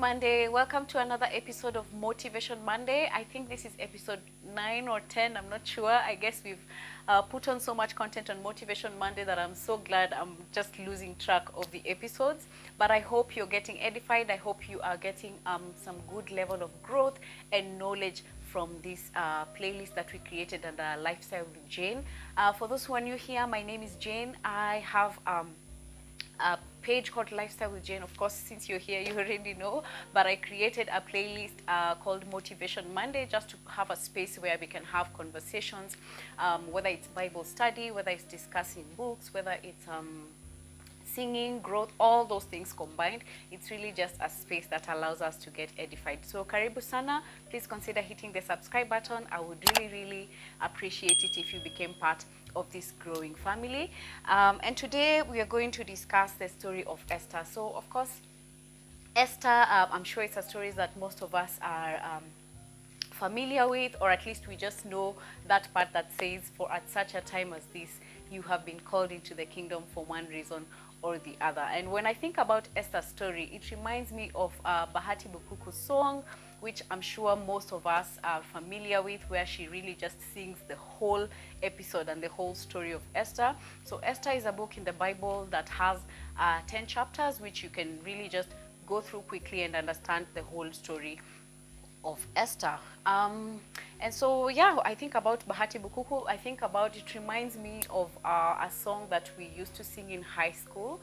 Monday. Welcome to another episode of Motivation Monday. I think this is episode 9 or 10. I'm not sure. I guess we've put on so much content on Motivation Monday that I'm so glad I'm just losing track of the episodes. But I hope you're getting edified. I hope you are getting some good level of growth and knowledge from this playlist that we created under Lifestyle with Jane. For those who are new here, my name is Jane. I have a page called Lifestyle with Jane. Of course, since you're here, you already know, but I created a playlist called Motivation Monday just to have a space where we can have conversations, whether it's Bible study, whether it's discussing books, whether it's singing, growth, all those things combined. It's really just a space that allows us to get edified. So karibu sana, please consider hitting the subscribe button. I would really appreciate it if you became part of this growing family. And today we are going to discuss the story of Esther. So of course, Esther, I'm sure it's a story that most of us are familiar with, or at least we just know that part that says, for at such a time as this, you have been called into the kingdom for one reason or the other. And when I think about Esther's story, it reminds me of Bahati Bukuku's song, which I'm sure most of us are familiar with, where she really just sings the whole episode and the whole story of Esther. So Esther is a book in the Bible that has 10 chapters, which you can really just go through quickly and understand the whole story of Esther. And so, yeah, I think about Bahati Bukuku. I think about, it reminds me of a song that we used to sing in high school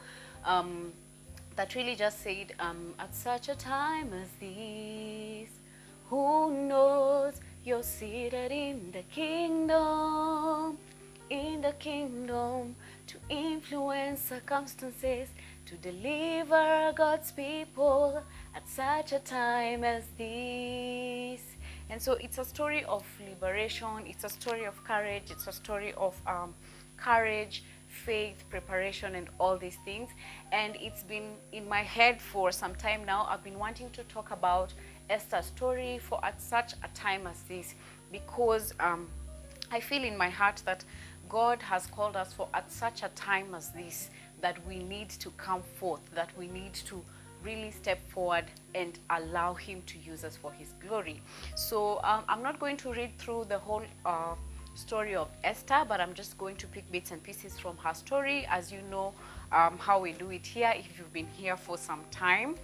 that really just said, at such a time as this, who knows, you're seated in the kingdom, to influence circumstances, to deliver God's people at such a time as this. And so it's a story of liberation, it's a story of courage, it's a story of courage, faith, preparation, and all these things. And it's been in my head for some time now. I've been wanting to talk about Esther's story for at such a time as this, because I feel in my heart that God has called us for at such a time as this, that we need to come forth, that we need to really step forward and allow him to use us for his glory. So I'm not going to read through the whole story of Esther, but I'm just going to pick bits and pieces from her story, as you know how we do it here if you've been here for some time.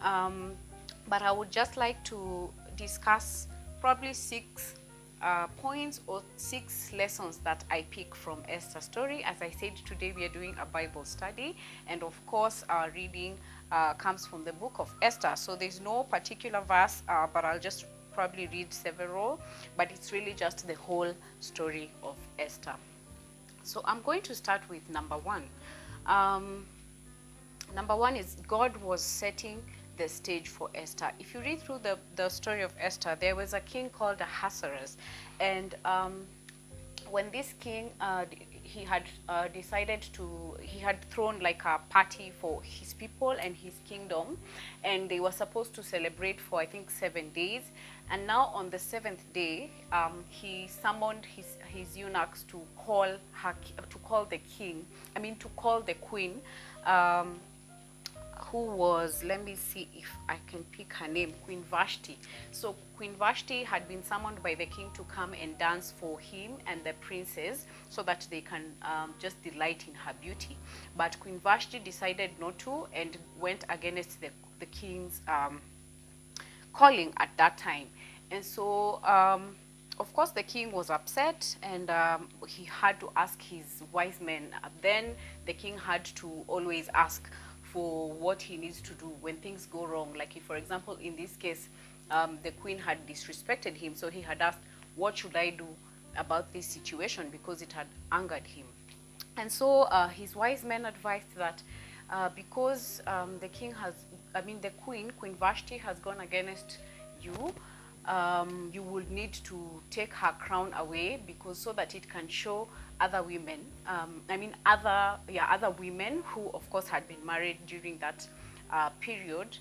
But I would just like to discuss probably 6 points or 6 lessons that I pick from Esther's story. As I said, today we are doing a Bible study, and of course our reading comes from the book of Esther. So there's no particular verse, but I'll just probably read several, but it's really just the whole story of Esther. So I'm going to start with number 1. Number 1 is God was setting the stage for Esther. If you read through the story of Esther, there was a king called Ahasuerus, and when this king he had he had thrown like a party for his people and his kingdom, and they were supposed to celebrate for I think 7 days. And now on the 7th day, he summoned his eunuchs to call the queen, who was, let me see if I can pick her name, Queen Vashti. So Queen Vashti had been summoned by the king to come and dance for him and the princess, so that they can just delight in her beauty. But Queen Vashti decided not to, and went against the king's calling at that time. And so of course the king was upset, and he had to ask his wise men. Then the king had to always ask for what he needs to do when things go wrong. Like if, for example, in this case, the queen had disrespected him, so he had asked, what should I do about this situation, because it had angered him. And so his wise men advised that because the Queen Vashti has gone against you, you will need to take her crown away, because so that it can show other women, other women who of course had been married during that period,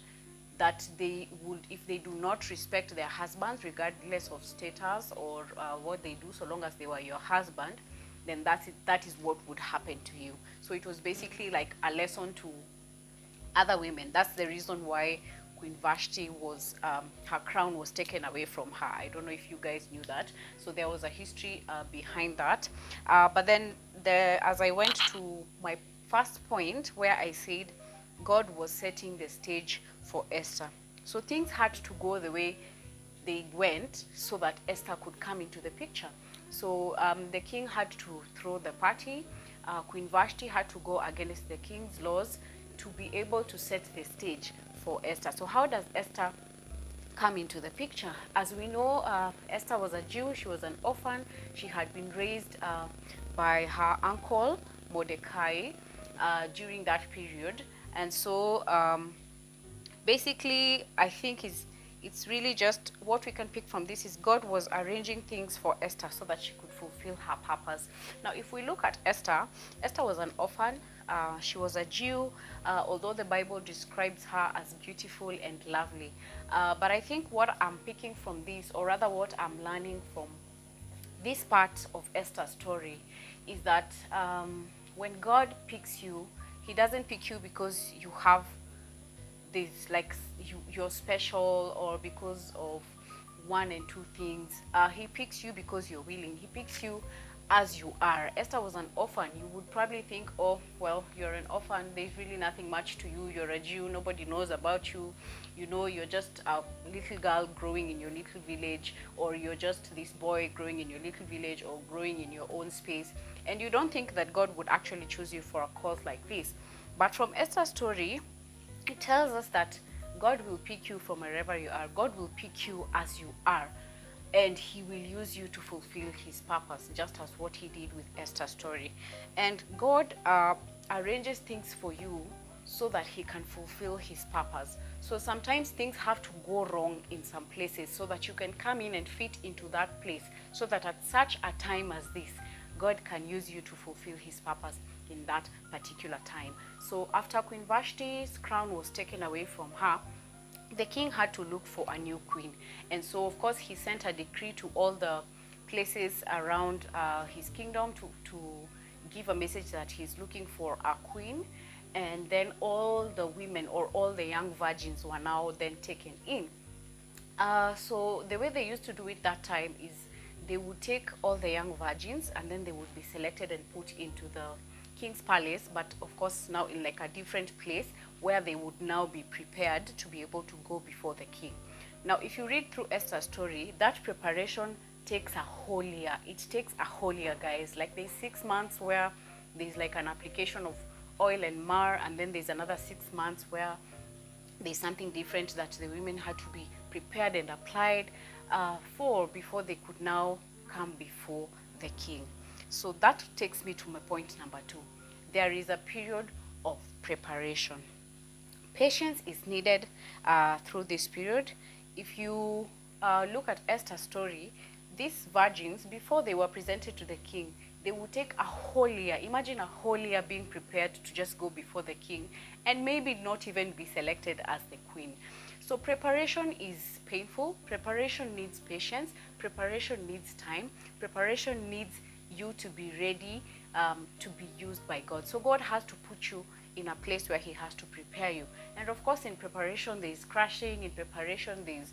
that they would, if they do not respect their husbands, regardless of status or what they do, so long as they were your husband, then that is what would happen to you. So it was basically like a lesson to other women. That's the reason why Queen Vashti was, her crown was taken away from her. I don't know if you guys knew that. So there was a history behind that. But then as I went to my first point where I said God was setting the stage for Esther. So things had to go the way they went so that Esther could come into the picture. So the king had to throw the party. Queen Vashti had to go against the king's laws to be able to set the stage for Esther. So how does Esther come into the picture? As we know, Esther was a Jew. She was an orphan. She had been raised by her uncle Mordecai during that period. And so basically, I think it's really just what we can pick from this is God was arranging things for Esther so that she could fulfill her purpose. Now, if we look at Esther, Esther was an orphan. She was a Jew, although the Bible describes her as beautiful and lovely. But I think what I'm picking from this, or rather what I'm learning from this part of Esther's story, is that when God picks you, he doesn't pick you because you have this, like, you're special, or because of one and two things. He picks you because you're willing. He picks you as you are. Esther was an orphan. You would probably think, oh, well, you're an orphan. There's really nothing much to you. You're a Jew. Nobody knows about you. You know, you're just a little girl growing in your little village, or you're just this boy growing in your little village, or growing in your own space. And you don't think that God would actually choose you for a cause like this. But from Esther's story, it tells us that God will pick you from wherever you are. God will pick you as you are, and he will use you to fulfill his purpose, just as what he did with Esther's story. And God arranges things for you so that he can fulfill his purpose. So sometimes things have to go wrong in some places so that you can come in and fit into that place, so that at such a time as this, God can use you to fulfill his purpose in that particular time. So after Queen Vashti's crown was taken away from her, the king had to look for a new queen. And so, of course, he sent a decree to all the places around his kingdom to give a message that he's looking for a queen. And then all the women, or all the young virgins, were now then taken in. So the way they used to do it that time is they would take all the young virgins, and then they would be selected and put into the king's palace, but of course now in like a different place where they would now be prepared to be able to go before the king. Now, if you read through Esther's story, that preparation takes a whole year. It takes a whole year, guys. Like, there's 6 months where there's like an application of oil and myrrh, and then there's another 6 months where there's something different that the women had to be prepared and applied for before they could now come before the king. So that takes me to my point number 2. There is a period of preparation. Patience is needed through this period. If you look at Esther's story, these virgins, before they were presented to the king, they would take a whole year. Imagine a whole year being prepared to just go before the king and maybe not even be selected as the queen. So preparation is painful. Preparation needs patience. Preparation needs time. Preparation needs you to be ready to be used by God. So God has to put you in a place where he has to prepare you. And of course, in preparation, there's crashing. In preparation, there's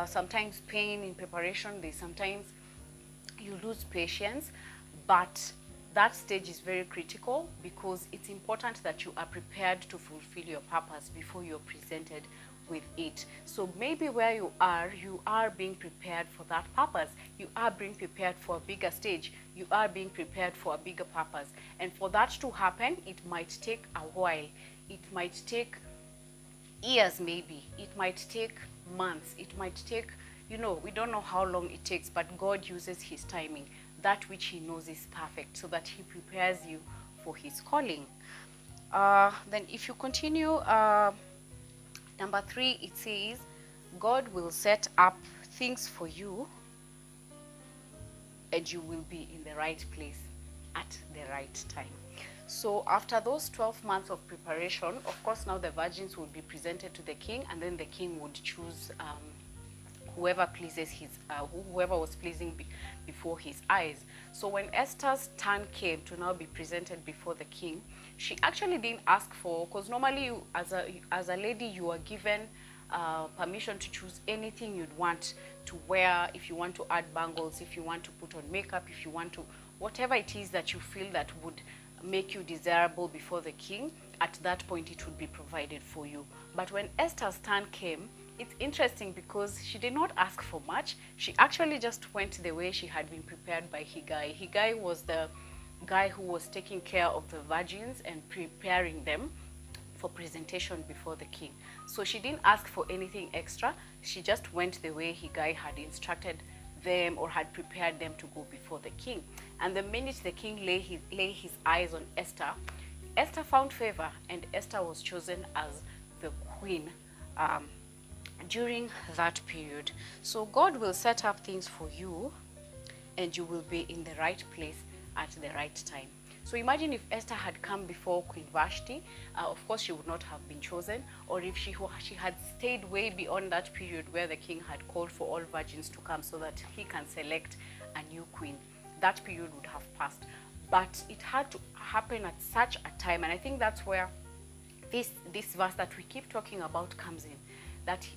sometimes pain. In preparation, there's sometimes you lose patience. But that stage is very critical, because it's important that you are prepared to fulfill your purpose before you're presented with it. So maybe where you are being prepared for that purpose. You are being prepared for a bigger stage. You are being prepared for a bigger purpose. And for that to happen, it might take a while. It might take years maybe. It might take months. It might take, we don't know how long it takes, but God uses his timing. That which he knows is perfect, so that he prepares you for his calling. Then if you continue, number 3, it says, God will set up things for you, and you will be in the right place at the right time. So after those 12 months of preparation, of course, now the virgins would be presented to the king, and then the king would choose whoever pleases whoever was pleasing before his eyes. So when Esther's turn came to now be presented before the king, she actually didn't ask for, because normally you, as a lady, you are given permission to choose anything you'd want to wear, if you want to add bangles, if you want to put on makeup, if you want to, whatever it is that you feel that would make you desirable before the king, at that point it would be provided for you. But when Esther's turn came, it's interesting because she did not ask for much. She actually just went the way she had been prepared by Higai. Higai was the guy who was taking care of the virgins and preparing them for presentation before the king. So she didn't ask for anything extra. She just went the way Higai had instructed them or had prepared them to go before the king. And the minute the king lay his eyes on Esther, Esther found favor, and Esther was chosen as the queen during that period. So God will set up things for you, and you will be in the right place at the right time. So imagine if Esther had come before Queen Vashti, of course she would not have been chosen, or if she had stayed way beyond that period where the king had called for all virgins to come so that he can select a new queen. That period would have passed. But it had to happen at such a time, and I think that's where this verse that we keep talking about comes in, that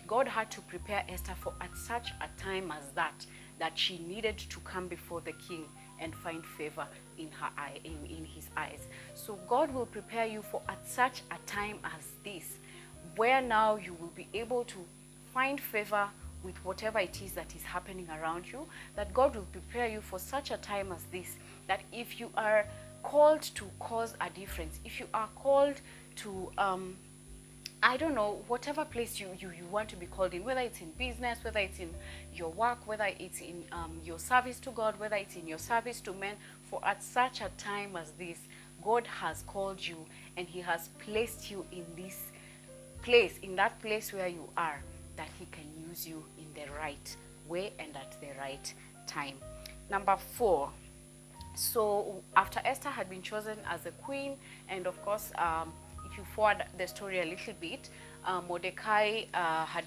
God had to prepare Esther for at such a time as that she needed to come before the king and find favor in his eyes. So God will prepare you for at such a time as this, where now you will be able to find favor with whatever it is that is happening around you, that God will prepare you for such a time as this, that if you are called to cause a difference, if you are called to I don't know, whatever place you want to be called in, whether it's in business, whether it's in your work, whether it's in your service to God, whether it's in your service to men, for at such a time as this, God has called you and he has placed you in this place, in that place where you are, that he can use you in the right way and at the right time. Number 4. So after Esther had been chosen as a queen, and of course, if you forward the story a little bit, Mordecai had,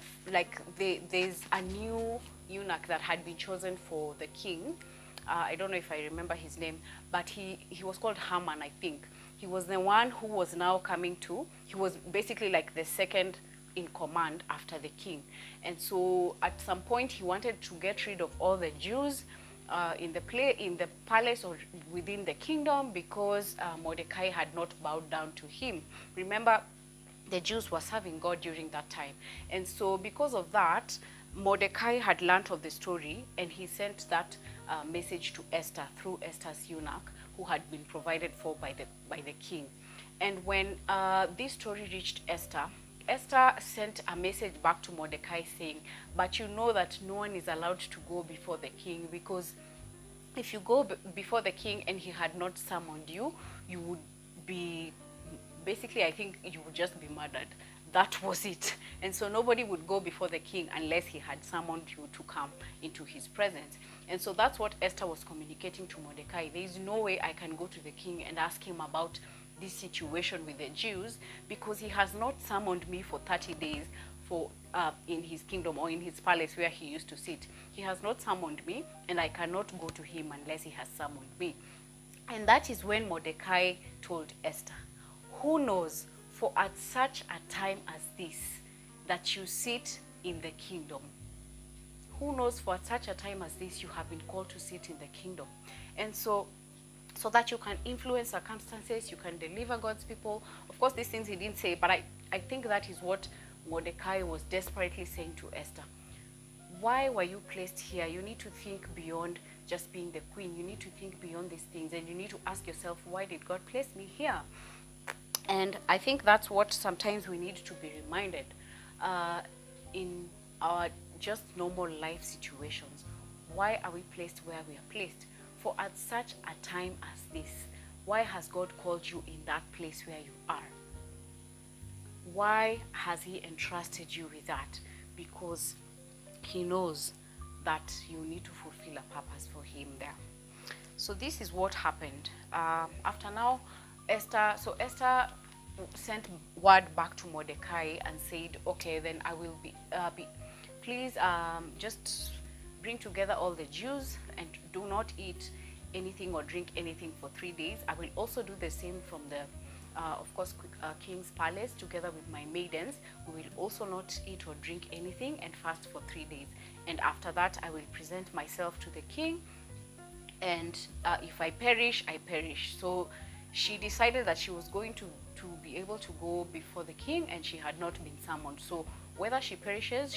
there's a new eunuch that had been chosen for the king. I don't know if I remember his name, but he was called Haman, I think. He was the one who was now coming to, he was basically like the second in command after the king. And so at some point he wanted to get rid of all the Jews in the palace or within the kingdom, because Mordecai had not bowed down to him. Remember, the Jews were serving God during that time. And so because of that, Mordecai had learnt of the story, and he sent that message to Esther through Esther's eunuch, who had been provided for by the king. And when this story reached Esther, Esther sent a message back to Mordecai saying, but you know that no one is allowed to go before the king, because if you go before the king and he had not summoned you, you would be, basically, I think you would just be murdered. That was it. And so nobody would go before the king unless he had summoned you to come into his presence. And so that's what Esther was communicating to Mordecai. There is no way I can go to the king and ask him about this situation with the Jews, because he has not summoned me for 30 days for in his kingdom or in his palace where he used to sit. He has not summoned me, and I cannot go to him unless he has summoned me. And that is when Mordecai told Esther, who knows, for at such a time as this, that you sit in the kingdom. Who knows, for at such a time as this, you have been called to sit in the kingdom. And so that you can influence circumstances, you can deliver God's people. Of course, these things he didn't say, but I think that is what Mordecai was desperately saying to Esther. Why were you placed here? You need to think beyond just being the queen. You need to think beyond these things, and you need to ask yourself, why did God place me here? And I think that's what sometimes we need to be reminded in our just normal life situations. Why are we placed where we are placed? For at such a time as this, why has God called you in that place where you are? Why has he entrusted you with that? Because he knows that you need to fulfill a purpose for him there. So this is what happened. After now, Esther sent word back to Mordecai and said, okay, then I will please just bring together all the Jews and do not eat anything or drink anything for 3 days. I will also do the same from of course, king's palace together with my maidens. We will also not eat or drink anything and fast for 3 days. And after that, I will present myself to the king. And if I perish, I perish. So she decided that she was going to be able to go before the king, and she had not been summoned. So whether she perishes,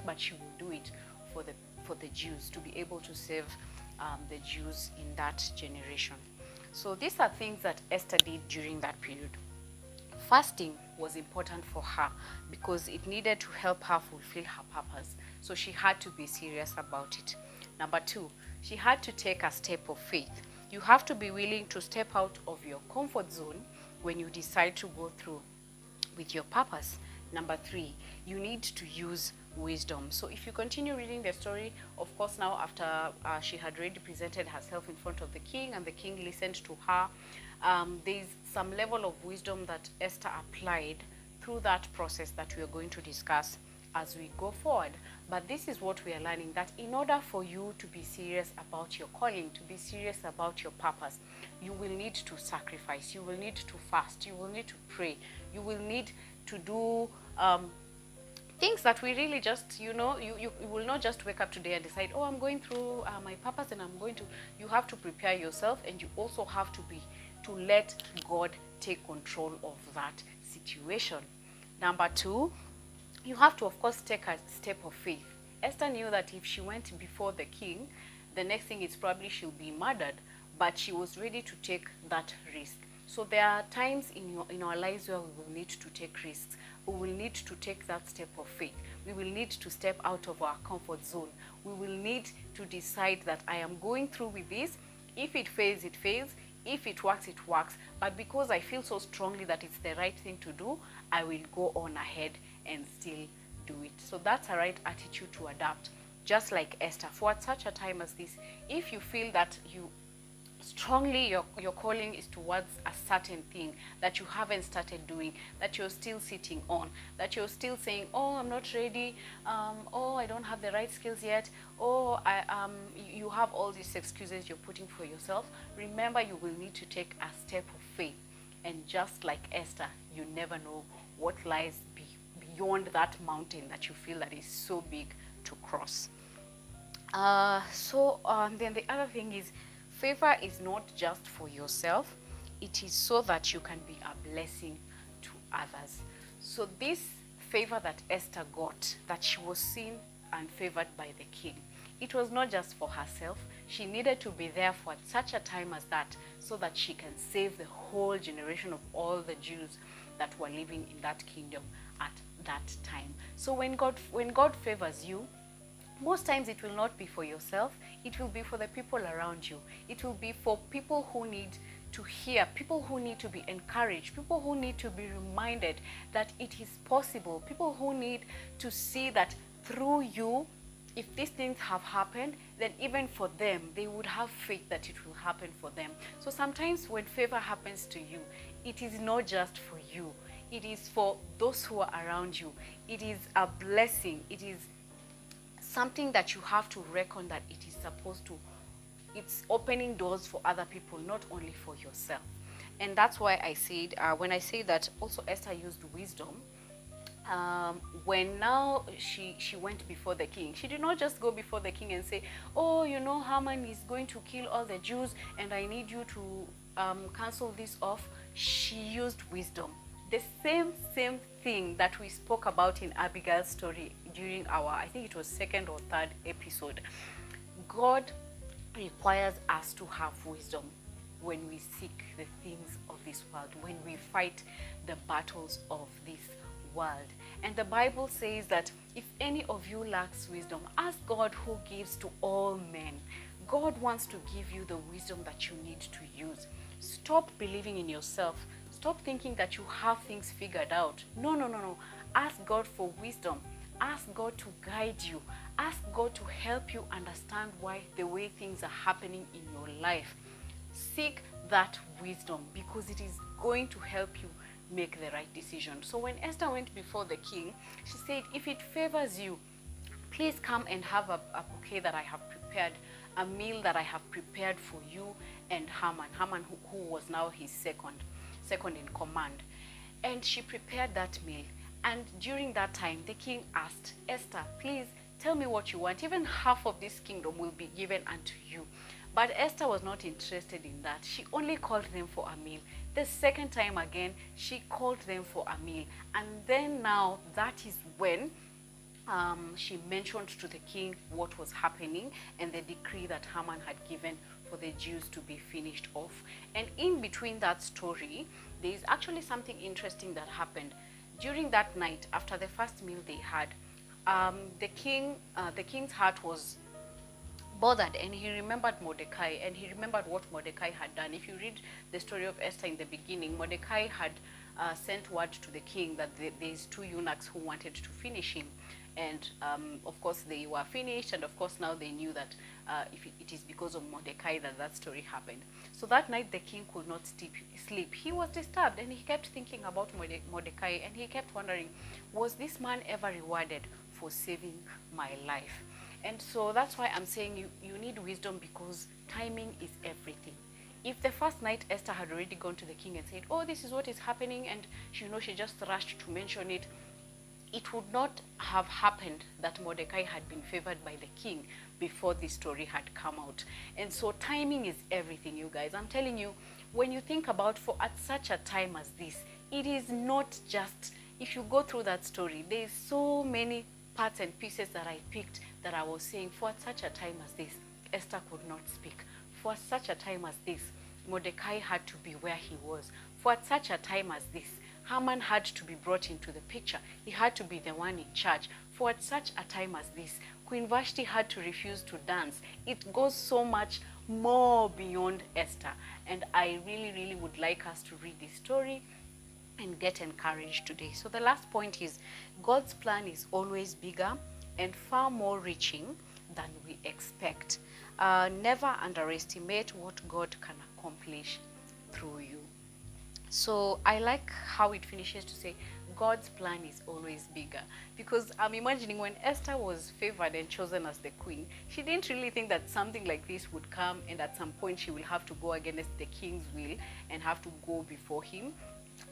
but she will do it for the Jews, to be able to save the Jews in that generation. So these are things that Esther did during that period. Fasting was important for her because it needed to help her fulfill her purpose. So she had to be serious about it. Number 2, she had to take a step of faith. You have to be willing to step out of your comfort zone when you decide to go through with your purpose. Number 3, you need to use wisdom. So if you continue reading the story, of course, now after she had already presented herself in front of the king and the king listened to her, there's some level of wisdom that Esther applied through that process that we are going to discuss as we go forward. But this is what we are learning, that in order for you to be serious about your calling, to be serious about your purpose, you will need to sacrifice, you will need to fast, you will need to pray, you will need to do things that we really just, you will not just wake up today and decide, oh, I'm going through my purpose and I'm going to, you have to prepare yourself, and you also have to let God take control of that situation. Number 2, you have to, of course, take a step of faith. Esther knew that if she went before the king, the next thing is probably she'll be murdered, but she was ready to take that risk. So there are times in our lives where we will need to take risks. We will need to take that step of faith. We will need to step out of our comfort zone. We will need to decide that I am going through with this. If it fails, it fails. If it works, it works. But because I feel so strongly that it's the right thing to do, I will go on ahead and still do it. So that's a right attitude to adapt. Just like Esther, for such a time as this, if you feel that you strongly your calling is towards a certain thing that you haven't started doing, that you're still sitting on, that you're still saying, oh, I'm not ready, oh, I don't have the right skills yet, oh, you have all these excuses you're putting for yourself, remember you will need to take a step of faith. And just like Esther, you never know what lies beyond that mountain that you feel that is so big to cross. Then the other thing is, favor is not just for yourself, it is so that you can be a blessing to others. So this favor that Esther got, that she was seen and favored by the king, it was not just for herself. She needed to be there for such a time as that, so that she can save the whole generation of all the Jews that were living in that kingdom at that time. So when God favors you, most times it will not be for yourself, it will be for the people around you. It will be for people who need to hear, people who need to be encouraged, people who need to be reminded that it is possible, people who need to see that through you, if these things have happened, then even for them, they would have faith that it will happen for them. So sometimes when favor happens to you, it is not just for you, it is for those who are around you. It is a blessing, it is something that you have to reckon that it is supposed to, it's opening doors for other people, not only for yourself. And that's why I said, when I say that also Esther used wisdom, when now she went before the king, she did not just go before the king and say, oh, Haman is going to kill all the Jews and I need you to cancel this off. She used wisdom. The same thing that we spoke about in Abigail's story during our, I think it was 2nd or 3rd episode. God requires us to have wisdom when we seek the things of this world, when we fight the battles of this world. And the Bible says that if any of you lacks wisdom, ask God who gives to all men. God wants to give you the wisdom that you need to use. Stop believing in yourself. Stop thinking that you have things figured out. No. Ask God for wisdom. Ask God to guide you. Ask God to help you understand why the way things are happening in your life. Seek that wisdom because it is going to help you make the right decision. So when Esther went before the king, she said, if it favors you, please come and have a bouquet that I have prepared, a meal that I have prepared for you and Haman, who was now his second. second in command. And she prepared that meal. And during that time, the king asked, Esther, please tell me what you want. Even half of this kingdom will be given unto you. But Esther was not interested in that. She only called them for a meal. The second time again, she called them for a meal. And then now, that is when she mentioned to the king what was happening and the decree that Haman had given for the Jews to be finished off. And in between that story, there is actually something interesting that happened. During that night, after the first meal they had, the king's heart was bothered, and he remembered Mordecai, and he remembered what Mordecai had done. If you read the story of Esther in the beginning, Mordecai had sent word to the king that there's two eunuchs who wanted to finish him. And of course they were finished, and of course now they knew that if it is because of Mordecai that story happened. So that night the king could not sleep. He was disturbed, and he kept thinking about Mordecai, and he kept wondering, was this man ever rewarded for saving my life? And so that's why I'm saying you need wisdom, because timing is everything. If the first night Esther had already gone to the king and said, oh, this is what is happening, and she just rushed to mention it, it would not have happened that Mordecai had been favored by the king before this story had come out. And so timing is everything, you guys. I'm telling you, when you think about for at such a time as this, it is not just, if you go through that story, there's so many parts and pieces that I picked that I was saying, for at such a time as this, Esther could not speak. For such a time as this, Mordecai had to be where he was. For at such a time as this, Haman had to be brought into the picture. He had to be the one in charge. For at such a time as this, Queen Vashti had to refuse to dance. It goes so much more beyond Esther. And I really, really would like us to read this story and get encouraged today. So the last point is, God's plan is always bigger and far more reaching than we expect. Never underestimate what God can accomplish through you. So I like how it finishes to say God's plan is always bigger, because I'm imagining when Esther was favored and chosen as the queen, she didn't really think that something like this would come, and at some point she will have to go against the king's will and have to go before him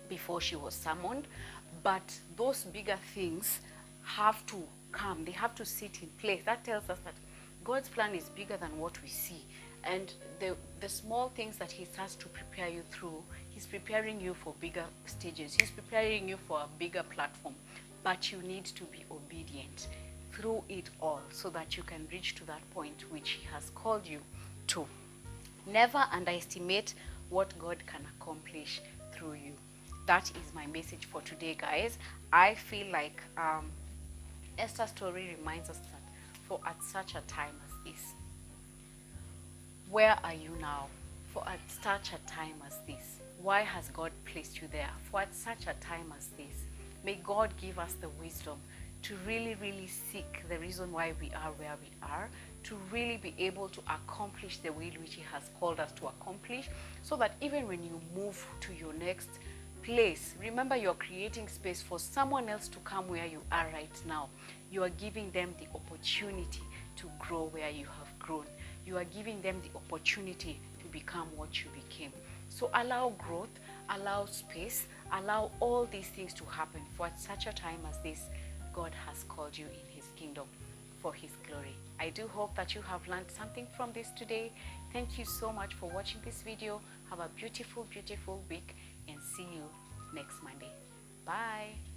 before she was summoned. But those bigger things have to come, they have to sit in place. That tells us that God's plan is bigger than what we see. And the small things that he starts to prepare you through, he's preparing you for bigger stages. He's preparing you for a bigger platform. But you need to be obedient through it all so that you can reach to that point which he has called you to. Never underestimate what God can accomplish through you. That is my message for today, guys. I feel like Esther's story reminds us that for at such a time as this, where are you now? For at such a time as this, why has God placed you there? For at such a time as this, may God give us the wisdom to really, really seek the reason why we are where we are, to really be able to accomplish the will which he has called us to accomplish, so that even when you move to your next place, remember you're creating space for someone else to come where you are right now. You are giving them the opportunity to grow where you have grown. You are giving them the opportunity to become what you became. So allow growth, allow space, allow all these things to happen. For at such a time as this, God has called you in his kingdom for his glory. I do hope that you have learned something from this today. Thank you so much for watching this video. Have a beautiful, beautiful week, and see you next Monday. Bye.